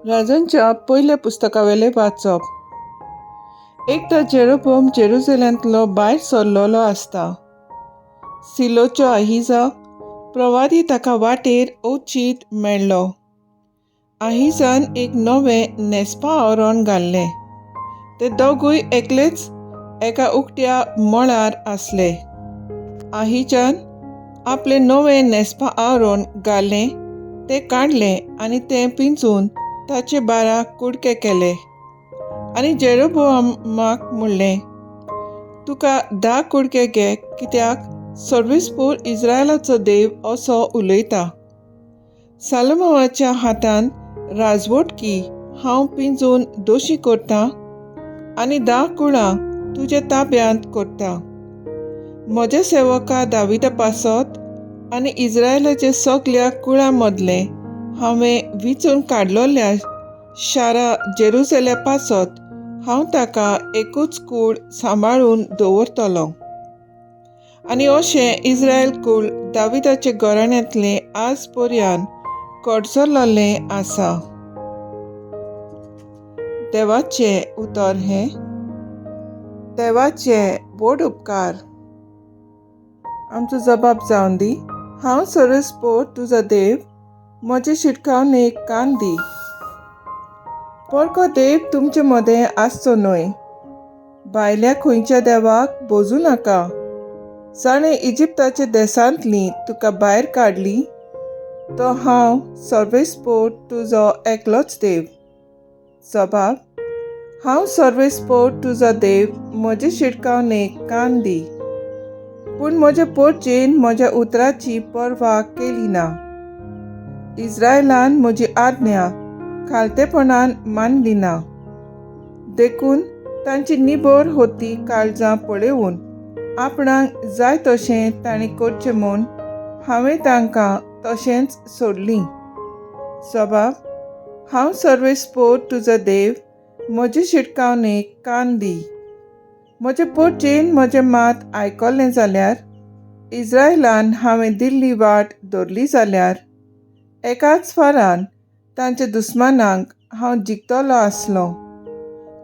राजांच्या पयल्या पुस्तकावेले वाचप. एकदां जेरोबोम जेरुसलेमांतलो भायर सरलोलो आसता. सिलोचो अहिजा प्रवादी ताका वाटेर ओचीत मेळ्ळो. अहिजान एक नवें न्हेसपा आवरण घाल्लें. ते दोगूय एकलेच एका उक्त्या मळार आसले. अहिजान आपलें नवें न्हेसपा आवरण घाल्लें तें काडलें आनी तें पिंजून ताचे बाराक कुडके केले. आनी जेरोबोआमाक म्हणलें, तुका 10 कुडके घे, कित्याक सर्वेस्पूर इस्रायलाचो देव असो उलयता. सालोमोनाच्या हातान राजवटकी हांव पिंजून दोशी करतां आनी 10 कुळां तुज्या ताब्यांत करतां. म्हज्या सेवका दाविदा पासत आनी इस्रायलाच्या सगळ्या कुळां मदलें हांवें विचून काडलोल्या शारा जेरुसलेम पासत हांव ताका एकूच कूळ सांबाळून दवरतलों. आनी अशें इस्रायल कुळ दाविदाचे घराण्यांतलें आज पर्यान कडसरलेलें आसा. देवाचें उतर हें. देवाचे व्हड उपकार. आमचो जबाब जावन दी. हांव सर्वेस्पोर तुजो देव, म्हजे शिटकावणेक कान दी. परको देव तुमचे मदें आसचो न्हय. भायल्या खंयच्या देवाक बोजू नाका. जाणें इजिप्ताच्या देसांतली तुका भायर काडली, तो हांव सर्वेस्पोर तुजो एकलोच देव. जबाब. हांव सर्वेस्पोर तुजो देव, म्हजे शिटकावणेक कान दी. पूण म्हज्या पोरचेन म्हज्या उतराची पर्वा केली ना. इस्रायलान म्हजी आज्ञा खालतेपणान मानली ना. देखून तांची निबोर होती काळजां पळेवून आपणाक जाय तशें तांणी करचें म्हूण हांवें तांकां तशेंच सोडलीं. जबाब. हांव सर्वेस्पोर तुजो देव, म्हजे शिटकावणेक कान दी. म्हजे पोरचेन म्हजें मात आयकल्लें जाल्यार, इस्रायलान हांवें दिल्ली वाट धरली जाल्यार, एकाच फारान तांच्या दुस्मानांक हांव जिखतलो आसलों.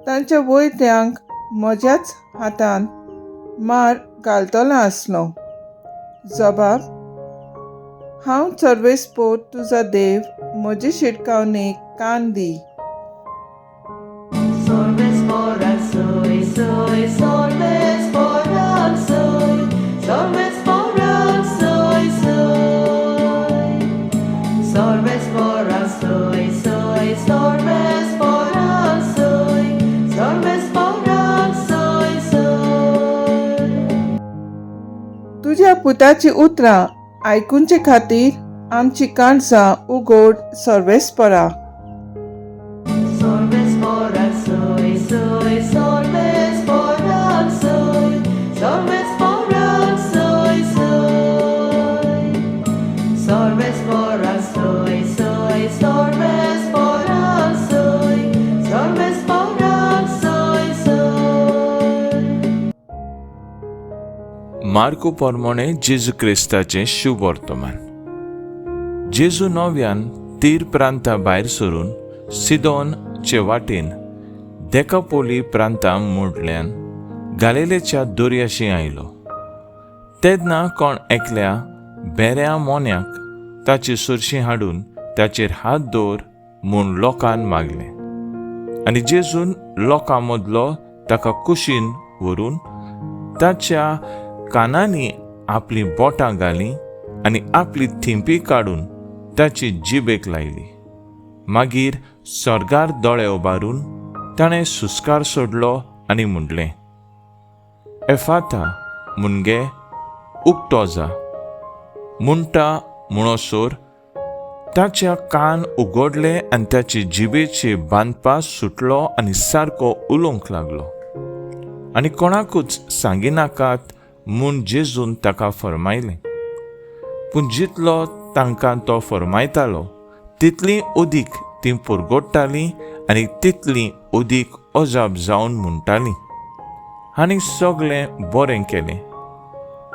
तांच्या वैत्यांक म्हज्याच हातान मार घालतलो आसलों. जबाब. हांव सर्वेस्पोर तुजो देव, म्हजे शिटकावणेक कान दी. तुज्या पुताची उतरां आयकूंचे खातीर आमची काणसां उगोड सर्वेस्परा. मार्को पोरमोणे जेजू क्रिस्ताचें शुभ वर्तमान. जेजू नव्यान तीर प्रांता भायर सरून सिदोनचे वाटेन देकापोली प्रांता मोडल्यान गालिलेच्या दर्याशी आयलो. तेन्ना कोण एकल्या बेऱ्या मोन्याक ताची सुरशीं हाडून ताचेर हात दवर म्हूण लोकांन मागलें. आनी जेजून लोकां मदलो ताका कुशीन व्हरून ताच्या कानांनी आपली बोटां घालीं आनी आपली थिंपी काडून ताची जिबेक लायली. मागीर स्वर्गार दोळे उबारून ताणें सुस्कार सोडलो आनी म्हणलें, एफाता मुनगे उक्तो जा. म्हणटा म्हणसर ताच्या कान उगडले आनी ताची जिबेची बांदपा सुटलो आनी सारको उलोवंक लागलो. आनी कोणाकूच सांगिनाकात म्हूण जेजून ताका फरमायलें. पूण जितलो तांकां तो फरमायतालो तितली उदीक ती पुरगोडटालीं आनी तितली उदीक अजाप जावन म्हणटालीं, आनी सगळें बरें केलें.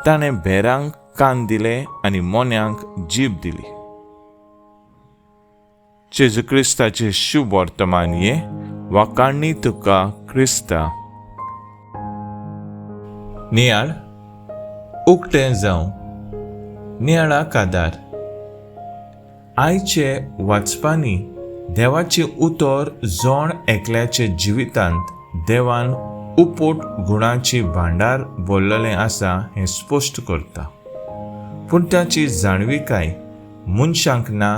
ताणें भेरांक कान दिले आनी मोन्यांक जीब दिली. जेजू क्रिस्ताचे शुभ वर्तमान ये वाकाणणी तुका क्रिस्ता. नियाळ उक्तें जावं. नियाळाक आदार. आयचे वाचपांनी देवाची उतर जोण एकल्याचे जिवितांत देवान उपोट गुणांची भांडार भरलेलें आसा हें स्पश्ट करता. पूण ताची जाणविकाय मनशांक ना,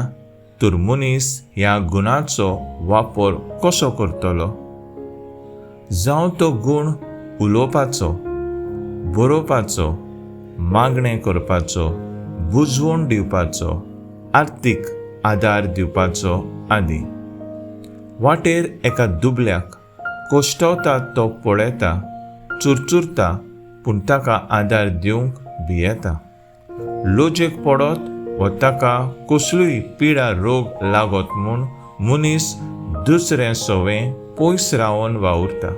तर मनीस ह्या गुणांचो वापर कसो करतलो. जावं तो गुण उलोवपाचो, बरोवपाचो, मागणें करपाचो, बुजवण दिवपाचो, आर्थीक आदार दिवपाचो आदी. वाटेर एका दुबल्याक कोश्टवता तो पळयता, चुरचुरता, पूण ताका आदार दिवंक भियेता. लोजेक पडत वा ताका कसलूय पिडा रोग लागत म्हूण मनीस दुसरें सवें पयस रावन वावुरता.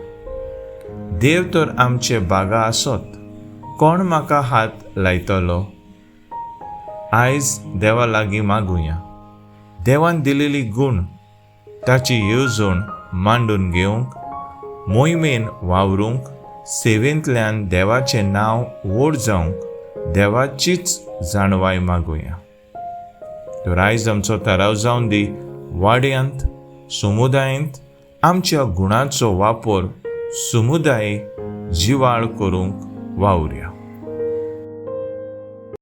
देव तर आमचे बागा आसत, कोण म्हाका हात लायतलो. आयज देवा लागीं मागुया. देवान दिलेली गुण ताची येवजण मांडून घेवंक, मोहिमेन वावरूंक, सेवेंतल्यान देवाचें नांव व्हड जावंक देवाचीच जाणवाय मागुया. तर आयज आमचो थाराव जावन दी वाड्यांत, समुदायांत आमच्या गुणांचो वापर समुदाय जिवाळ करूंक वावुरया.